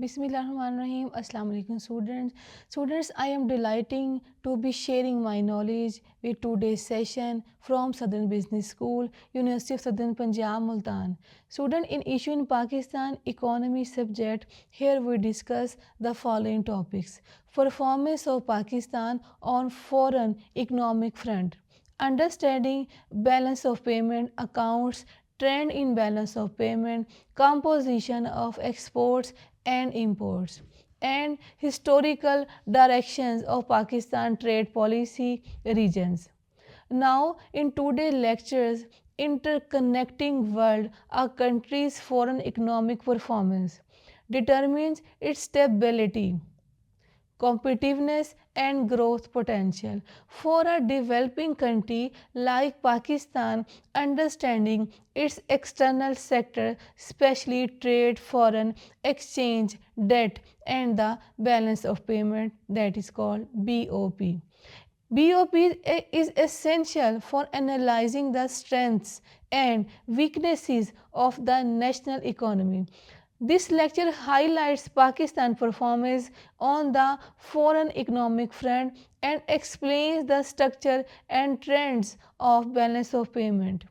Bismillahirrahmanirrahim. Assalamu alaikum students. Students, I am delighting to be sharing my knowledge with today's session from Southern Business School, University of Southern Punjab, Multan. Student in issue in Pakistan economy subject, here we discuss the following topics. Performance of Pakistan on foreign economic front. Understanding balance of payment accounts, trend in balance of payment, composition of exports and imports, and historical directions of Pakistan trade policy regions. Now, in today's lectures, interconnecting world, a country's foreign economic performance determines its stability, competitiveness and growth potential. For a developing country like Pakistan, understanding its external sector, especially trade, foreign exchange, debt, and the balance of payment, that is called BOP. BOP is essential for analyzing the strengths and weaknesses of the national economy. This lecture highlights Pakistan's performance on the foreign economic front and explains the structure and trends of balance of payment.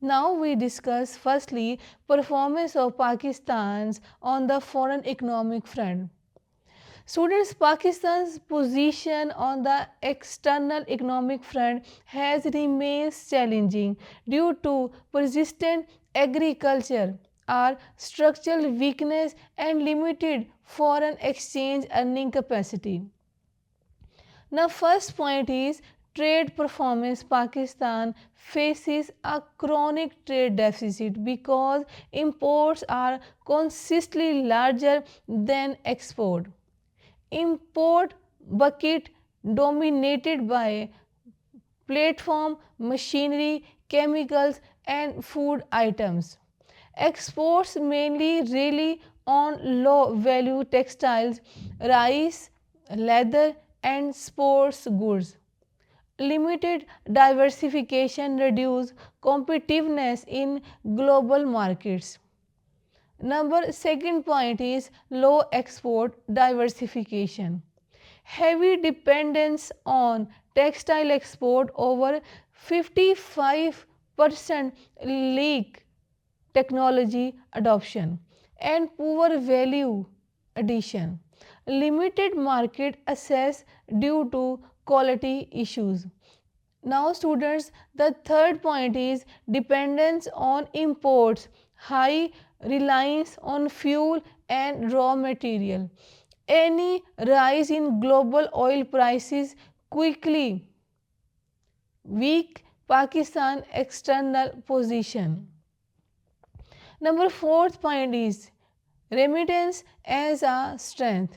Now we discuss firstly performance of Pakistan's on the foreign economic front. Students, Pakistan's position on the external economic front has remained challenging due to persistent agriculture or structural weakness and limited foreign exchange earning capacity. Now, first point is trade performance. Pakistan faces a chronic trade deficit because imports are consistently larger than export. Import bucket dominated by platform, machinery, chemicals, and food items. Exports mainly rely on low value textiles, rice, leather, and sports goods. Limited diversification reduces competitiveness in global markets. Number second point is low export diversification. Heavy dependence on textile export over 55% leak technology adoption and poor value addition. Limited market access due to quality issues. Now students, the third point is dependence on imports, high reliance on fuel and raw material. Any rise in global oil prices quickly weak Pakistan external position. Number fourth point is remittance as a strength.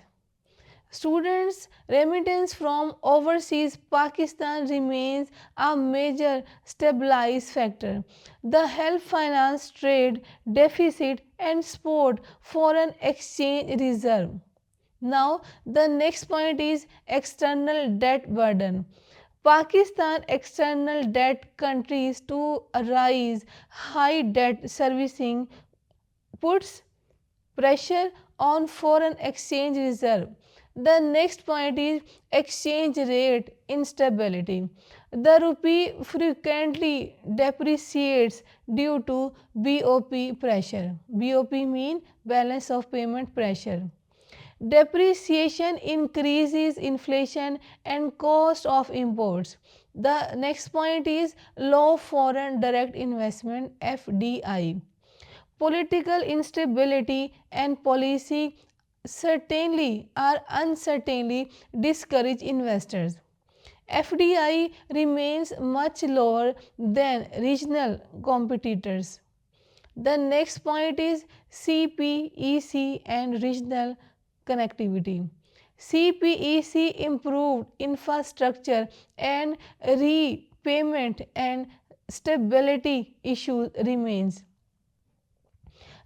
Students, remittance from overseas Pakistan remains a major stabilizing factor. The help finance trade deficit and support foreign exchange reserve. Now, the next point is external debt burden. Pakistan external debt countries to rise high debt servicing puts pressure on foreign exchange reserve. The next point is exchange rate instability. The rupee frequently depreciates due to BOP pressure. BOP mean balance of payment pressure. Depreciation increases inflation and cost of imports. The next point is low foreign direct investment FDI. Political instability and policy certainly or uncertainly discourage investors. FDI remains much lower than regional competitors. The next point is CPEC and regional connectivity. CPEC improved infrastructure and repayment and stability issues remains.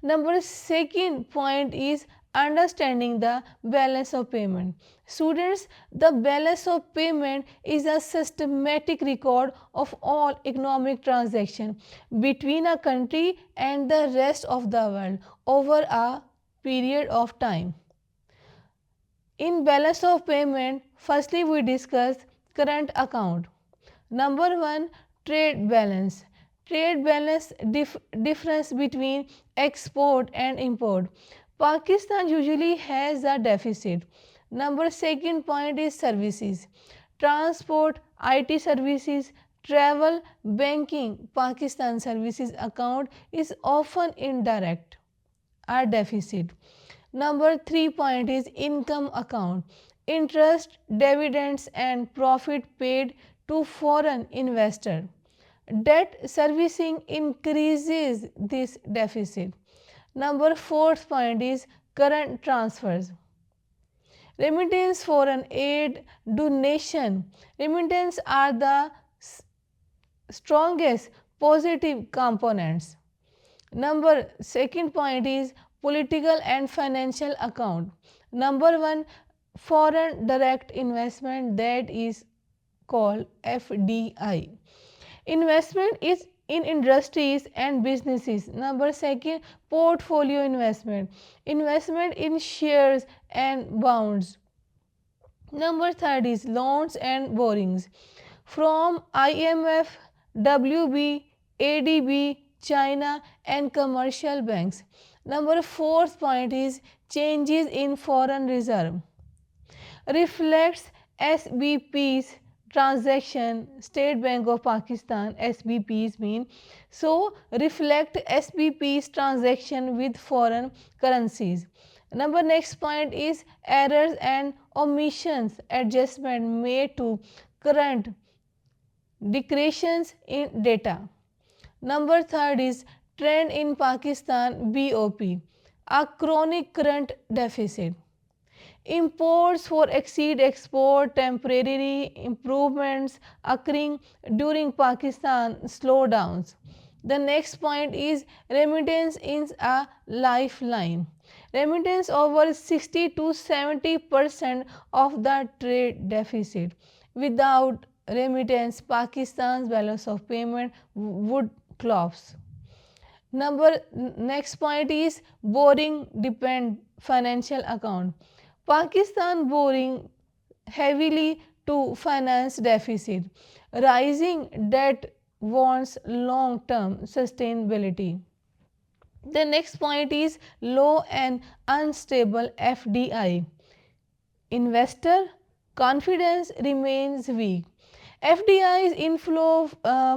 Number second point is understanding the balance of payment. Students, the balance of payment is a systematic record of all economic transactions between a country and the rest of the world over a period of time. In balance of payment, firstly we discuss current account. Number 1, trade balance. Trade balance difference between export and import. Pakistan usually has a deficit. Number second point is services. Transport, IT services, travel, banking. Pakistan services account is often indirect or deficit. Number 3 point is income account. Interest, dividends and profit paid to foreign investor. Debt servicing increases this deficit. Number 4th point is current transfers. Remittance, foreign aid, donation. Remittance are the strongest positive components. Number second point is political and financial account. Number 1, foreign direct investment, that is called FDI. Investment is in industries and businesses. Number second, portfolio investment. Investment in shares and bonds. Number third is loans and borrowings from IMF, WB, ADB, China and commercial banks. Number fourth point is changes in foreign reserve. Reflects SBP's transaction. State Bank of Pakistan, SBPs mean, so reflect SBP's transaction with foreign currencies. Number next point is errors and omissions adjustment made to current decreases in data. Number third is trend in Pakistan, BOP, a chronic current deficit. Imports for exceed export, temporary improvements occurring during Pakistan slowdowns. The next point is remittance is a lifeline. Remittance over 60 to 70% of the trade deficit. Without remittance, Pakistan's balance of payment would collapse. Next point is borrowing depend financial account. Pakistan borrowing heavily to finance deficit. Rising debt wants long-term sustainability. The next point is low and unstable FDI. Investor confidence remains weak. FDI's inflow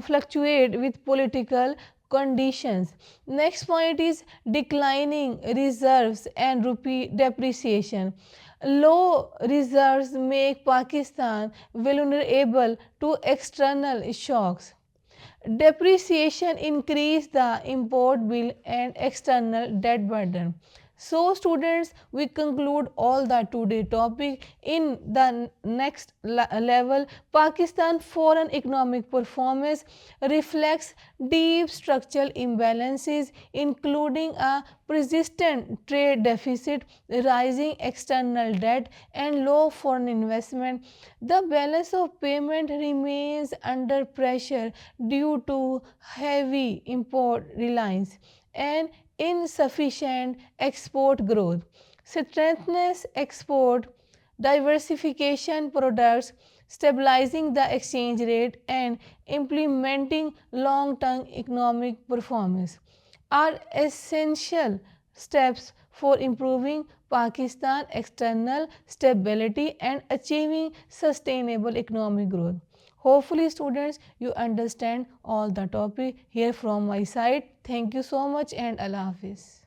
fluctuate with political conditions. Next point is declining reserves and rupee depreciation. Low reserves make Pakistan vulnerable to external shocks. Depreciation increase the import bill and external debt burden. So students, we conclude all the today topic. In the next level, Pakistan foreign economic performance reflects deep structural imbalances including a persistent trade deficit, rising external debt and low foreign investment. The balance of payment remains under pressure due to heavy import reliance and insufficient export growth. Strengthens export, diversification products, stabilizing the exchange rate and implementing long-term economic performance are essential steps for improving Pakistan external stability and achieving sustainable economic growth. Hopefully students, you understand all the topic here from my side. Thank you so much and Allah Hafiz.